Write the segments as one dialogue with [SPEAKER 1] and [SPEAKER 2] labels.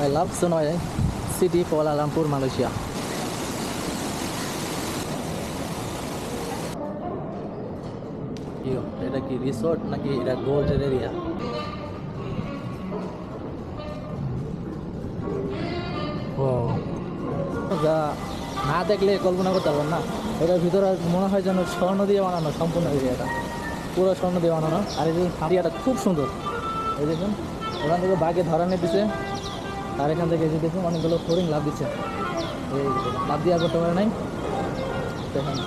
[SPEAKER 1] I love Sonoy City, Kuala Lumpur, Malaysia. এটা কি resort নাকি এটা গোল্ডেন এরিয়া? ও যা না দেখলে কল্পনা করতে পারবেন না। এটার ভিতরে মনে হয় যেন স্বর্ণ দিয়ে বানানো, সম্পূর্ণ এরিয়াটা পুরো স্বর্ণ দিয়ে বানানো। আর এই যে এরিয়াটা খুব সুন্দর, এই দেখুন ওখান থেকে বাঘে ধরা নিয়ে দিচ্ছে। আর এখান থেকে যে দেখুন অনেকগুলো ফোরিং লাভ দিচ্ছে, এই লাভ দিয়ে আর করতে পারে নাই। দেখেন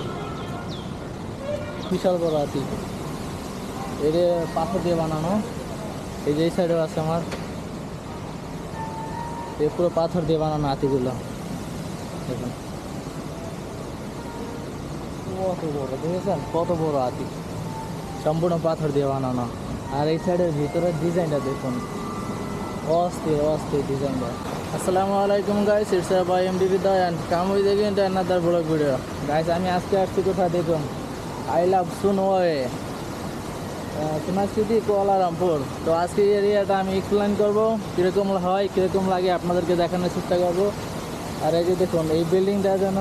[SPEAKER 1] বিশাল বড় হাতি, এটা পাথর দিয়ে বানানো। এই যে এই সাইডেও আছে আমার, এই পুরো পাথর দিয়ে বানানো হাতিগুলো দেখুন কত বড়, দেখেছেন কত বড় হাতি, সম্পূর্ণ পাথর দিয়ে বানানো। আর এই সাইডের ভিতরের ডিজাইনটা দেখুন, অস্থির অস্থির ডিজাইনটা। আসসালামু আলাইকুম guys, it's by MD Bida and come with again to another blog video. Guys আমি আজকে আসছি কোথায় দেখুন, আই লাভ সুনোয়ে সোনাই সিটি, কুয়ালালামপুর। তো আজকে এই এরিয়াটা আমি এক্সপ্লেন করবো, কীরকম হয় কীরকম লাগে আপনাদেরকে দেখানোর চেষ্টা করবো। আর এই যে দেখুন এই বিল্ডিংটা যেন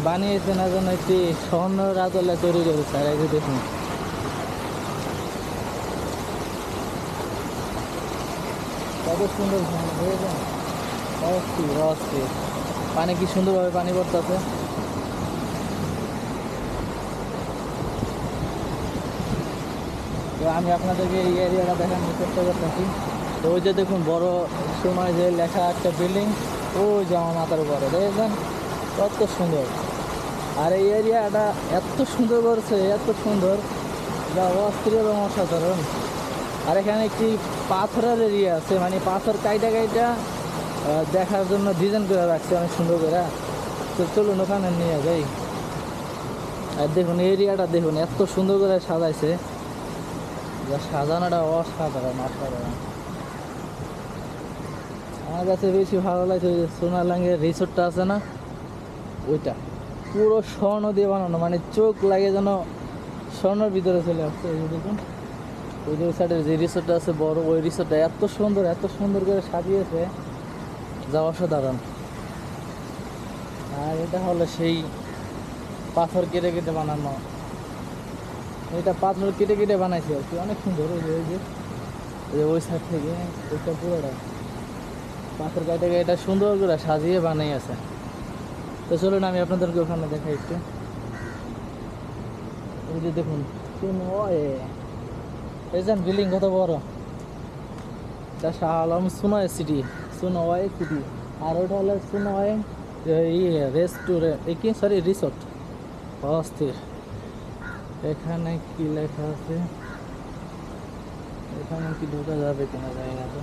[SPEAKER 1] বানিয়েছে না যেন একটি স্বর্ণের আদলে তৈরি করেছে। আর এই যে দেখুন কত সুন্দর বুঝেছেন, অস্থির অস্থির। পানি কি সুন্দরভাবে পানি পড়তেছে। তো আমি আপনাদেরকে এই এরিয়াটা দেখানোর চেষ্টা করতেছি। তো ওই যে দেখুন বড় সময় যে লেখা একটা বিল্ডিং, ওই যে আমার মাথার উপরে দেখেছেন কত সুন্দর। আর এই এরিয়াটা এত সুন্দর করছে, এত সুন্দর, যা অস্থির এবং অসাধারণ। আর এখানে একটি পাথরের এরিয়া আছে, মানে পাথর কাইটা কাইটা দেখার জন্য ডিজাইন করে রাখছে অনেক সুন্দর করে। তো চলুন ওখানে নিয়ে যাই। আর দেখুন এরিয়াটা দেখুন এত সুন্দর করে সাজাইছে, সাজানোটা অসাধারণ অসাধারণ। আমার কাছে বেশি ভালো লাগছে ওই যে সোনারলাঙ্গের রিসোর্টটা আছে না, ওইটা পুরো স্বর্ণ দিয়ে বানানো, মানে চোখ লাগে যেন স্বর্ণের ভিতরে চলে আসছে। এই যে দেখুন ওই যে সাইডের যে রিসোর্টটা আছে বড়, ওই রিসোর্টটা এত সুন্দর করে সাজিয়েছে, যা অসাধারণ। আর এটা হলো সেই পাথর কেটে কেটে বানানো, এটা পাথর কেটে কেটে বানাইছে আর কি, অনেক সুন্দর। ওই যে ওই সাইড থেকে ওইটা পুরোটা পাথর কেটে এটা সুন্দর করে সাজিয়ে বানাই আছে। তো চলুন আমি আপনাদেরকে ওখানে দেখাই একটু। ওই যে দেখুন দেখছেন বিল্ডিং কত বড়, এটা শাহ আলম সুনোয় সিটি, সুনোয় সিটি। আর ওইটা হলো সুনোয় রেস্টুরেন্ট, কি সরি রিসোর্ট, অস্থির। এখানে কি লেখা আছে, এখানে কি ঢোকা যাবে কিনা জানি না। তো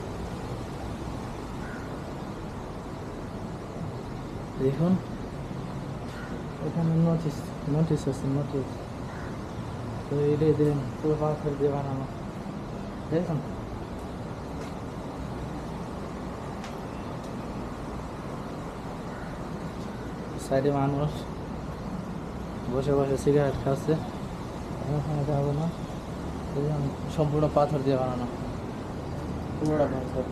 [SPEAKER 1] দেখুন এখানে নোটিশ আছে, নোটিশ। তো এটাই দিন পুরো পাথর দিয়ে বানানো, দেখুন সাইডে মানুষ বসে বসে সিগারেট খাচ্ছে। ওখানে যাবো না, সম্পূর্ণ পাথর দিয়ে বানানো, পুরোটা পাথর।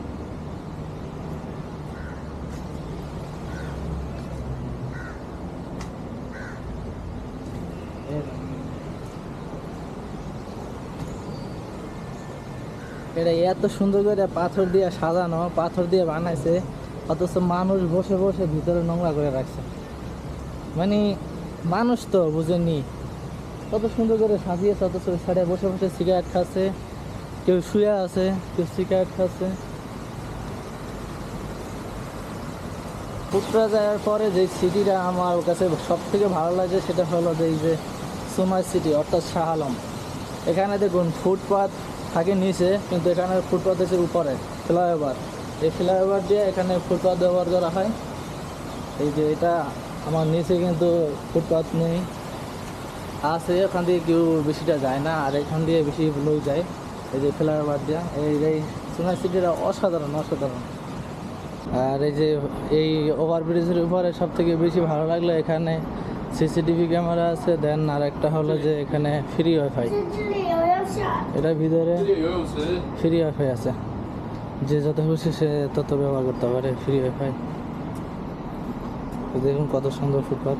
[SPEAKER 1] এটা এত সুন্দর করে পাথর দিয়ে সাজানো, পাথর দিয়ে বানাইছে, অথচ মানুষ বসে বসে ভিতরে নোংরা করে রাখছে। মানে মানুষ তো বুঝেননি কত সুন্দর করে সাজিয়েছে, অথচ সাইডে বসে বসে সিগারেট খাচ্ছে, কেউ শুয়ে আছে, কেউ সিগারেট খাচ্ছে। ফুটপাথ যাওয়ার পরে যে সিটিটা আমার কাছে সব থেকে ভালো লাগে সেটা হলো যে এই যে সোনাই সিটি অর্থাৎ শাহ আলম। এখানে দেখুন ফুটপাথ থাকে নিচে, কিন্তু এখানে ফুটপাথ হচ্ছে উপরে ফ্লাইওভার। এই ফ্লাইওভার দিয়ে এখানে ফুটপাথ ব্যবহার করা হয়। এই যে এটা আমার নিচে কিন্তু ফুটপাথ নেই, আছে ওখান দিয়ে কেউ বেশিটা যায় না, আর এখান দিয়ে বেশি লোক যায় এই যে ফ্লাইওভার দিয়ে। এই সোনাই সিটিটা অসাধারণ অসাধারণ। আর এই যে এই ওভারব্রিজের উপরে সব থেকে বেশি ভালো লাগলো, এখানে সিসিটিভি ক্যামেরা আছে। দেন আর একটা হলো যে এখানে ফ্রি ওয়াইফাই, এটার ভিতরে ফ্রি ওয়াইফাই আছে। যে যত খুশি সে তত ব্যবহার করতে পারে ফ্রি ওয়াইফাই। দেখুন কত সুন্দর ফুটপাত।